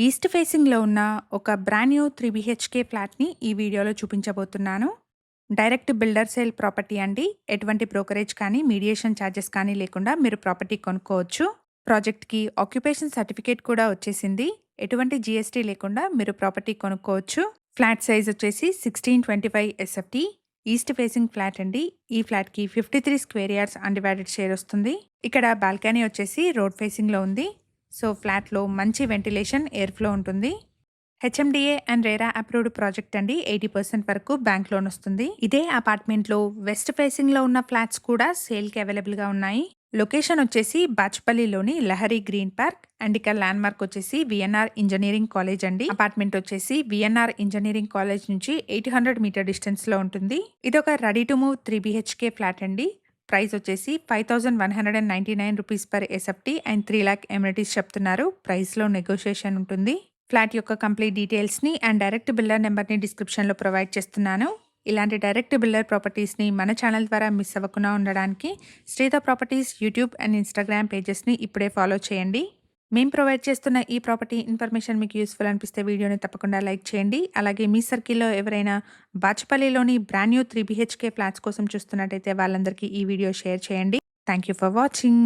East ఫేసింగ్‌లో ఉన్న ఒక బ్రాండ్ న్యూ 3 బీహెచ్‌కే ఫ్లాట్‌ని ఈ వీడియోలో చూపించబోతున్నాను. డైరెక్ట్ బిల్డర్ సేల్ ప్రాపర్టీ అండి. ఎటువంటి బ్రోకరేజ్ కానీ, మీడియేషన్ ఛార్జెస్ కానీ లేకుండా మీరు ప్రాపర్టీ కొనుక్కోవచ్చు. ప్రాజెక్ట్‌కి ఆక్యుపేషన్ సర్టిఫికేట్ కూడా వచ్చేసింది. ఎటువంటి జీఎస్టీ లేకుండా మీరు ప్రాపర్టీ కొనుక్కోవచ్చు. ఫ్లాట్ సైజ్ వచ్చేసి 1625 ఎస్ఎఫ్టీ. ఈస్ట్ ఫేసింగ్ ఫ్లాట్ అండి. ఈ ఫ్లాట్‌కి 53 స్క్వేర్ యార్డ్స్ అన్‌డివైడెడ్ షేర్ వస్తుంది. ఇక్కడ బాల్కనీ వచ్చేసి రోడ్ ఫేసింగ్‌లో ఉంది. సో ఫ్లాట్‌లో మంచి వెంటిలేషన్, ఎయిర్ ఫ్లో ఉంటుంది. HMDA and RERA approved project అండి. 80% వరకు బ్యాంక్ లోన్ వస్తుంది. ఇదే అపార్ట్మెంట్లో వెస్ట్ ఫేసింగ్‌లో ఉన్న ఫ్లాట్స్ కూడా సేల్‌కి అవైలబుల్‌గా ఉన్నాయి. లొకేషన్ వచ్చేసి బాచ్పల్లిలోని లహరి గ్రీన్ పార్క్ అండ్ ఇక్కడ ల్యాండ్ మార్క్ వచ్చేసి విఎన్ఆర్ ఇంజనీరింగ్ కాలేజ్ అండి. అపార్ట్మెంట్ వచ్చేసి విఎన్ఆర్ ఇంజనీరింగ్ కాలేజ్ నుంచి 800 మీటర్ డిస్టెన్స్ లో ఉంటుంది. ఇది ఒక ready to move 3 BHK flat అండి. ప్రైస్ వచ్చేసి 5199 rupees per SFT and 3 lakh amenities చెప్తున్నారు. ప్రైస్లో నెగోషియేషన్ ఉంటుంది. ఫ్లాట్ యొక్క కంప్లీట్ డీటెయిల్స్ని అండ్ డైరెక్ట్ బిల్డర్ నెంబర్ని డిస్క్రిప్షన్లో ప్రొవైడ్ చేస్తున్నాను. ఇలాంటి డైరెక్ట్ బిల్డర్ ప్రాపర్టీస్ని మన ఛానల్ ద్వారా మిస్ అవ్వకుండా ఉండడానికి శ్రీధ ప్రాపర్టీస్ యూట్యూబ్ అండ్ ఇన్స్టాగ్రామ్ పేజెస్ని ఇప్పుడే ఫాలో చేయండి. మేము ప్రొవైడ్ చేస్తున్న ఈ ప్రాపర్టీ ఇన్ఫర్మేషన్ మీకు యూస్ఫుల్ అనిపిస్తే వీడియోని తప్పకుండా లైక్ చేయండి. అలాగే మీ సర్కిల్లో ఎవరైనా బాచ్పల్లిలోని బ్రాండ్ న్యూ 3 బిహెచ్కే ఫ్లాట్స్ కోసం చూస్తున్నట్టయితే వాళ్ళందరికీ ఈ వీడియో షేర్ చేయండి. Thank you for watching.